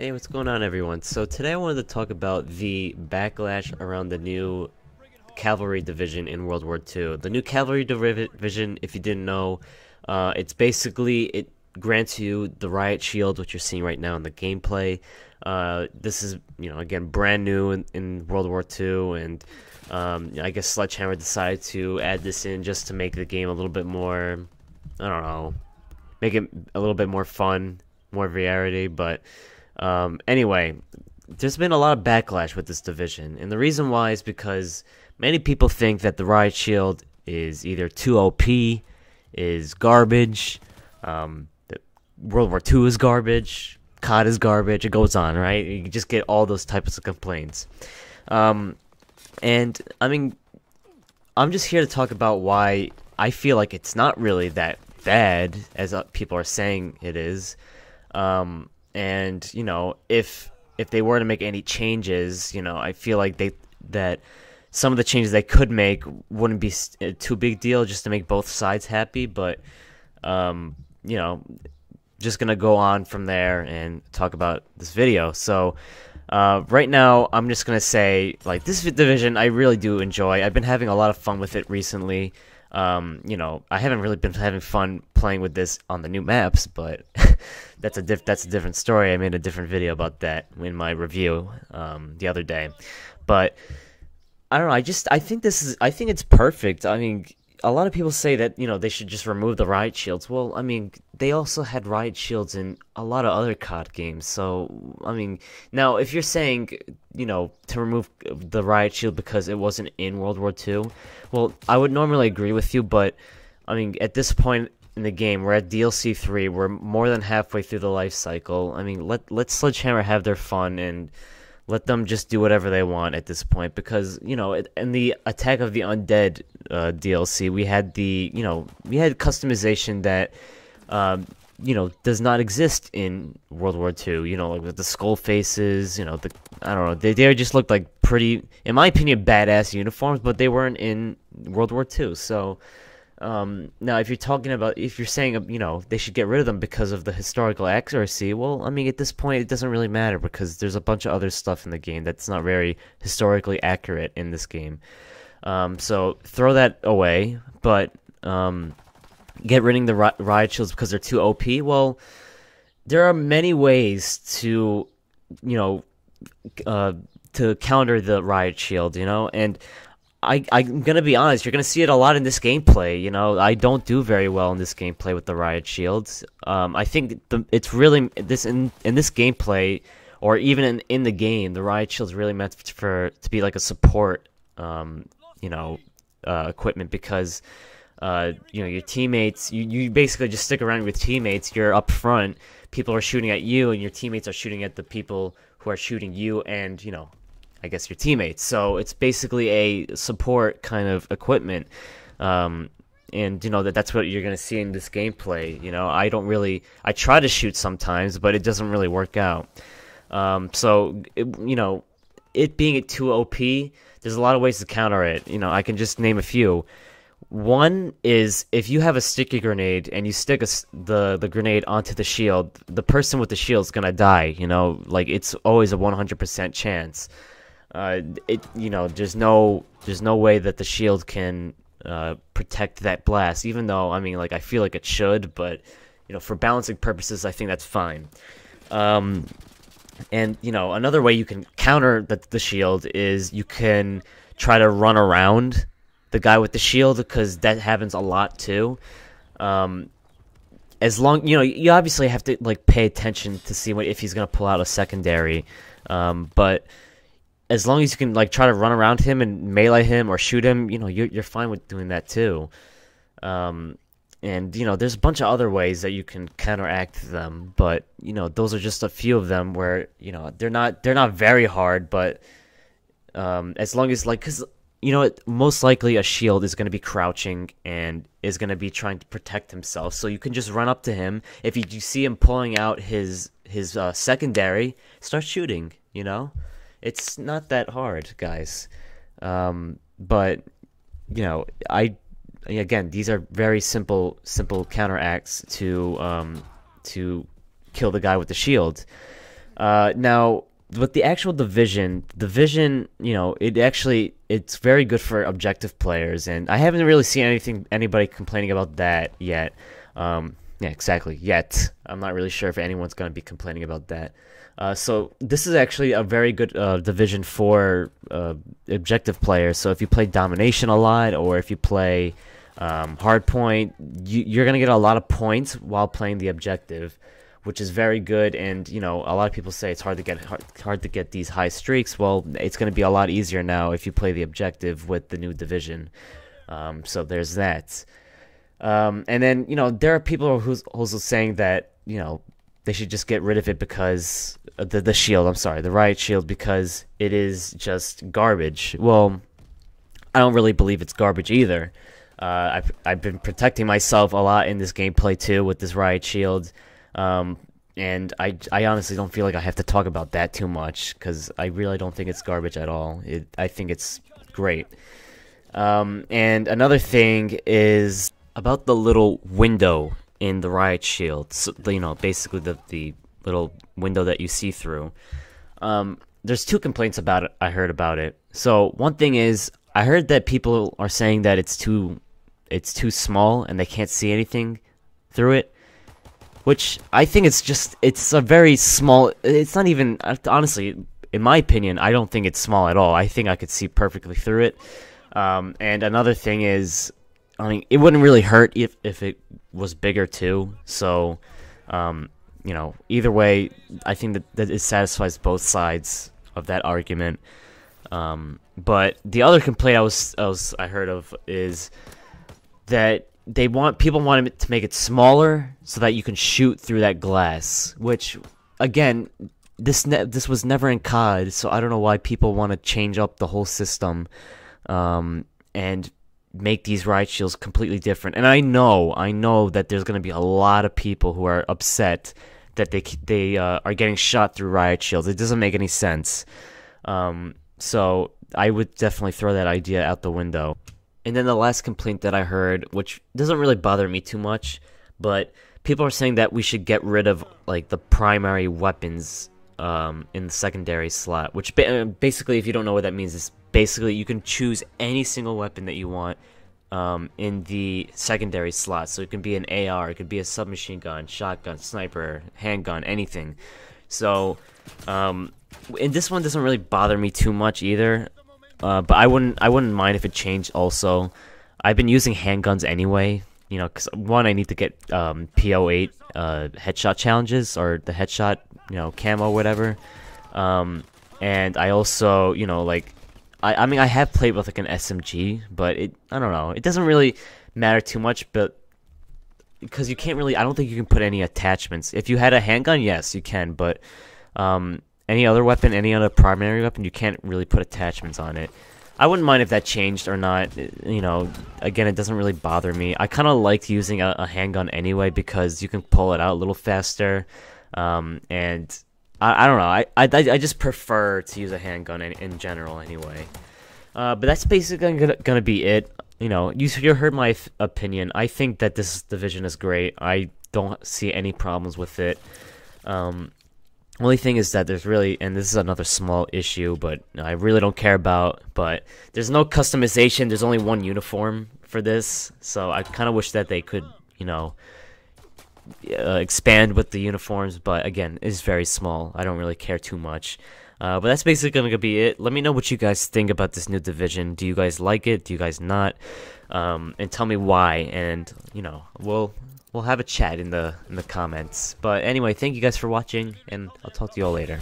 Hey, what's going on, everyone? So today I wanted to talk about the backlash around the new Cavalry division in World War II. The new Cavalry division, if you didn't know, it's basically, it grants you the Riot Shield, which you're seeing right now in the gameplay. This is, again, brand new in World War II, and I guess Sledgehammer decided to add this in just to make the game a little bit more, I don't know, make it a little bit more fun, more variety, but anyway, there's been a lot of backlash with this division, and the reason why is because many people think that the Riot Shield is either too OP, is garbage, that World War II is garbage, COD is garbage, it goes on, right? You just get all those types of complaints. And, I mean, I'm just here to talk about why I feel like it's not really that bad as people are saying it is. And if they were to make any changes, I feel like that some of the changes they could make wouldn't be too big deal just to make both sides happy. But just gonna go on from there and talk about this video. So right now, I'm just gonna say, like, this division I really do enjoy. I've been having a lot of fun with it recently. I haven't really been having fun playing with this on the new maps, but that's a different story. I made a different video about that in my review the other day. But I don't know. I think it's perfect. I mean, a lot of people say that they should just remove the Riot Shields. Well, I mean, they also had Riot Shields in a lot of other COD games. So I mean, now if you're saying to remove the Riot Shield because it wasn't in World War II, well, I would normally agree with you. But I mean, at this point in the game, we're at DLC 3. We're more than halfway through the life cycle. I mean, let Sledgehammer have their fun and let them just do whatever they want at this point, because in the Attack of the Undead DLC, we had customization that does not exist in World War II. Like with the skull faces, I don't know, they just looked like pretty, in my opinion, badass uniforms, but they weren't in World War II. So now, if you're saying, they should get rid of them because of the historical accuracy, well, I mean, at this point, it doesn't really matter because there's a bunch of other stuff in the game that's not very historically accurate in this game. So throw that away, but get rid of the Riot Shields because they're too OP. Well, there are many ways to counter the Riot Shield, and I'm gonna be honest, you're gonna see it a lot in this gameplay. I don't do very well in this gameplay with the Riot Shields. I think it's really in this gameplay, or even in the game, the Riot Shield's really meant to be like a support, equipment, because your teammates, you basically just stick around with teammates. You're up front, people are shooting at you, and your teammates are shooting at the people who are shooting you, and I guess your teammates. So it's basically a support kind of equipment, and that's what you're gonna see in this gameplay. I try to shoot sometimes, but it doesn't really work out. So it being too OP, there's a lot of ways to counter it. I can just name a few. One is, if you have a sticky grenade and you stick the grenade onto the shield, the person with the shield is gonna die. Like, it's always a 100% chance. There's no way that the shield can protect that blast, even though, I mean, like, I feel like it should, but for balancing purposes, I think that's fine. And another way you can counter the shield is you can try to run around the guy with the shield, because that happens a lot too. As long you obviously have to pay attention to see if he's gonna pull out a secondary, but as long as you can try to run around him and melee him or shoot him, you're fine with doing that too. And there's a bunch of other ways that you can counteract them, but those are just a few of them where they're not very hard, but as long as because most likely a shield is going to be crouching and is going to be trying to protect himself, so you can just run up to him. If you see him pulling out his secondary, start shooting. It's not that hard, guys. But again, these are very simple counteracts to kill the guy with the shield. Now, with the actual division, it's very good for objective players, and I haven't really seen anybody complaining about that yet. Yeah, exactly. Yet, I'm not really sure if anyone's going to be complaining about that. So this is actually a very good division for objective players. So if you play domination a lot, or if you play hardpoint, you're going to get a lot of points while playing the objective, which is very good. And a lot of people say it's hard to get these high streaks. Well, it's going to be a lot easier now if you play the objective with the new division. So there's that. And then there are people who's also saying that they should just get rid of it because the shield. I'm sorry, the Riot shield, because it is just garbage. Well, I don't really believe it's garbage either. I've been protecting myself a lot in this gameplay too with this Riot shield. And I honestly don't feel like I have to talk about that too much, because I really don't think it's garbage at all. I think it's great. And another thing is about the little window in the Riot shield. So, basically the little window that you see through. There's two complaints about it. I heard about it. So one thing is, I heard that people are saying that it's too small and they can't see anything through it. Which I think it's a very small. It's not even, honestly, in my opinion, I don't think it's small at all. I think I could see perfectly through it. And another thing is, I mean, it wouldn't really hurt if it was bigger too. So, either way, I think that it satisfies both sides of that argument. But the other complaint I heard of is that people want to make it smaller so that you can shoot through that glass. Which, again, this was never in COD, so I don't know why people want to change up the whole system, and make these Riot shields completely different. And I know that there's going to be a lot of people who are upset that they are getting shot through Riot shields. It doesn't make any sense. So I would definitely throw that idea out the window. And then the last complaint that I heard, which doesn't really bother me too much, but people are saying that we should get rid of like the primary weapons in the secondary slot. Which basically, if you don't know what that means, is basically you can choose any single weapon that you want in the secondary slot. So it can be an AR, it could be a submachine gun, shotgun, sniper, handgun, anything. So, and this one doesn't really bother me too much either. But I wouldn't mind if it changed also. I've been using handguns anyway, because one, I need to get PO8 headshot challenges, or the headshot, camo, whatever. And I also, I mean, I have played with like an SMG, but I don't know, it doesn't really matter too much, but because you can't really, I don't think you can put any attachments. If you had a handgun, yes, you can, but any other weapon, any other primary weapon, you can't really put attachments on it. I wouldn't mind if that changed or not. Again, it doesn't really bother me. I kind of liked using a handgun anyway, because you can pull it out a little faster. And I don't know. I just prefer to use a handgun in general anyway. But that's basically gonna be it. You heard my opinion. I think that this division is great. I don't see any problems with it. Only thing is that there's really, and this is another small issue, but I really don't care about, but there's no customization. There's only one uniform for this, so I kind of wish that they could, expand with the uniforms, but again, it's very small. I don't really care too much. But that's basically going to be it. Let me know what you guys think about this new division. Do you guys like it? Do you guys not? And tell me why, and, we'll have a chat in the comments. But anyway, thank you guys for watching, and I'll talk to you all later.